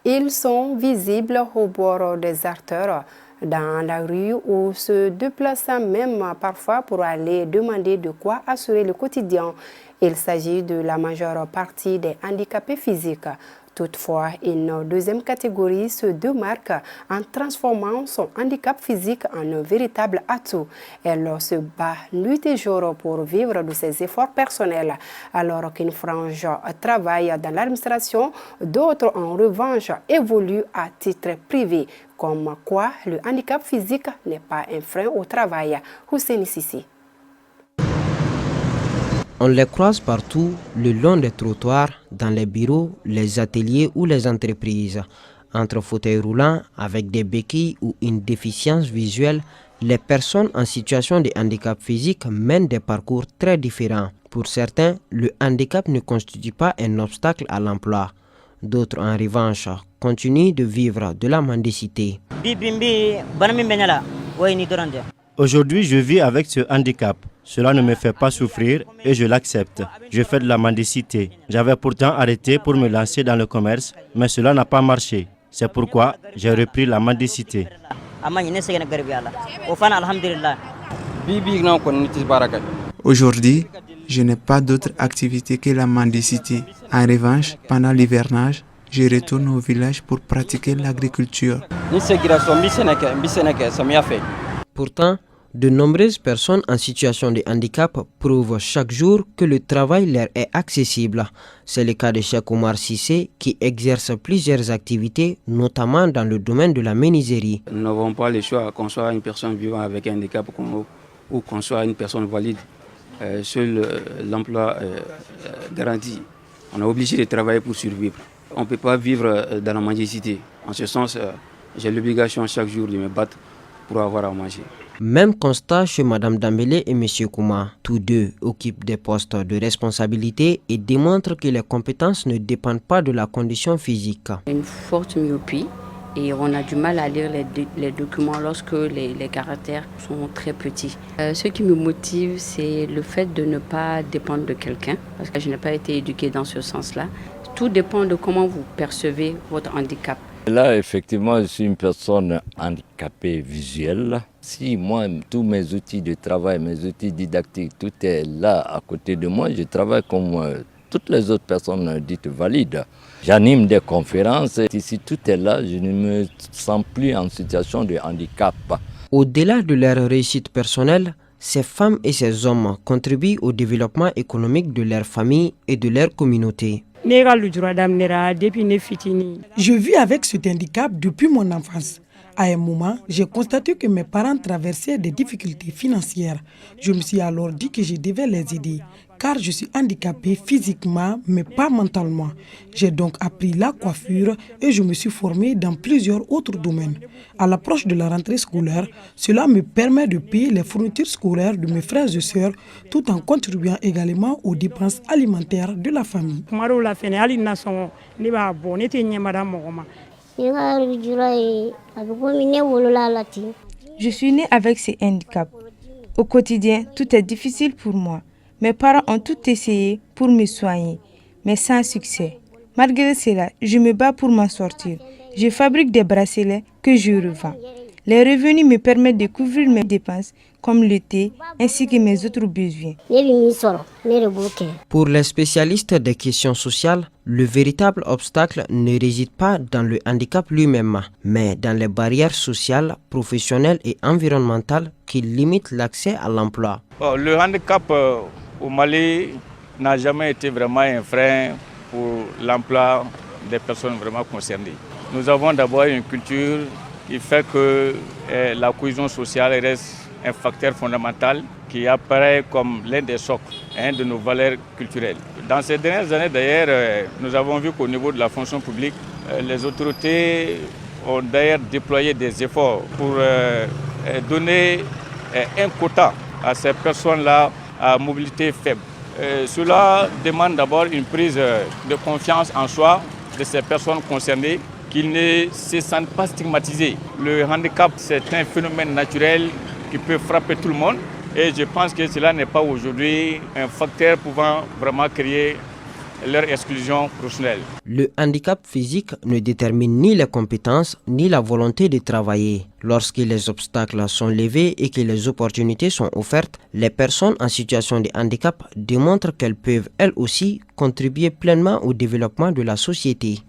Ils sont visibles au bord des artères, dans la rue ou se déplaçant même parfois pour aller demander de quoi assurer le quotidien. Il s'agit de la majeure partie des handicapés physiques. Toutefois, une deuxième catégorie se démarque en transformant son handicap physique en un véritable atout. Elle se bat nuit et jour pour vivre de ses efforts personnels, alors qu'une frange travaille dans l'administration, d'autres en revanche évoluent à titre privé. Comme quoi, le handicap physique n'est pas un frein au travail. Hussein Sissi. On les croise partout, le long des trottoirs, dans les bureaux, les ateliers ou les entreprises. Entre fauteuils roulants, avec des béquilles ou une déficience visuelle, les personnes en situation de handicap physique mènent des parcours très différents. Pour certains, le handicap ne constitue pas un obstacle à l'emploi. D'autres, en revanche, continuent de vivre de la mendicité. Aujourd'hui, je vis avec ce handicap. Cela ne me fait pas souffrir et je l'accepte. Je fais de la mendicité. J'avais pourtant arrêté pour me lancer dans le commerce, mais cela n'a pas marché. C'est pourquoi j'ai repris la mendicité. Aujourd'hui, je n'ai pas d'autre activité que la mendicité. En revanche, pendant l'hivernage, je retourne au village pour pratiquer l'agriculture. Pourtant, de nombreuses personnes en situation de handicap prouvent chaque jour que le travail leur est accessible. C'est le cas de Cheikh Omar Sissé qui exerce plusieurs activités, notamment dans le domaine de la menuiserie. Nous n'avons pas le choix, qu'on soit une personne vivant avec un handicap ou qu'on soit une personne valide. Seul l'emploi garanti. On est obligé de travailler pour survivre. On ne peut pas vivre dans la mendicité. En ce sens, j'ai l'obligation chaque jour de me battre pour avoir à manger. Même constat chez Mme Dambélé et M. Kouma. Tous deux occupent des postes de responsabilité et démontrent que les compétences ne dépendent pas de la condition physique. Une forte myopie et on a du mal à lire les documents lorsque les caractères sont très petits. Ce qui me motive, c'est le fait de ne pas dépendre de quelqu'un, parce que je n'ai pas été éduquée dans ce sens-là. Tout dépend de comment vous percevez votre handicap. Là, effectivement, je suis une personne handicapée visuelle. Si moi, tous mes outils de travail, mes outils didactiques, tout est là à côté de moi, je travaille comme toutes les autres personnes dites valides. J'anime des conférences. Ici, tout est là. Je ne me sens plus en situation de handicap. Au-delà de leur réussite personnelle, ces femmes et ces hommes contribuent au développement économique de leur famille et de leur communauté. Je vis avec cet handicap depuis mon enfance. À un moment, j'ai constaté que mes parents traversaient des difficultés financières. Je me suis alors dit que je devais les aider, car je suis handicapée physiquement, mais pas mentalement. J'ai donc appris la coiffure et je me suis formée dans plusieurs autres domaines. À l'approche de la rentrée scolaire, cela me permet de payer les fournitures scolaires de mes frères et sœurs, tout en contribuant également aux dépenses alimentaires de la famille. Je suis née avec ces handicaps. Au quotidien, tout est difficile pour moi. Mes parents ont tout essayé pour me soigner, mais sans succès. Malgré cela, je me bats pour m'en sortir. Je fabrique des bracelets que je revends. Les revenus me permettent de couvrir mes dépenses, comme le thé, ainsi que mes autres besoins. Pour les spécialistes des questions sociales, le véritable obstacle ne réside pas dans le handicap lui-même, mais dans les barrières sociales, professionnelles et environnementales qui limitent l'accès à l'emploi. Le handicap au Mali n'a jamais été vraiment un frein pour l'emploi des personnes vraiment concernées. Nous avons d'abord une culture qui fait que la cohésion sociale reste un facteur fondamental qui apparaît comme l'un des socles de nos valeurs culturelles. Dans ces dernières années d'ailleurs, nous avons vu qu'au niveau de la fonction publique, les autorités ont d'ailleurs déployé des efforts pour donner un quota à ces personnes-là à mobilité faible. Cela demande d'abord une prise de confiance en soi de ces personnes concernées, qu'ils ne se sentent pas stigmatisés. Le handicap, c'est un phénomène naturel qui peut frapper tout le monde et je pense que cela n'est pas aujourd'hui un facteur pouvant vraiment créer leur exclusion professionnelle. Le handicap physique ne détermine ni les compétences ni la volonté de travailler. Lorsque les obstacles sont levés et que les opportunités sont offertes, les personnes en situation de handicap démontrent qu'elles peuvent elles aussi contribuer pleinement au développement de la société.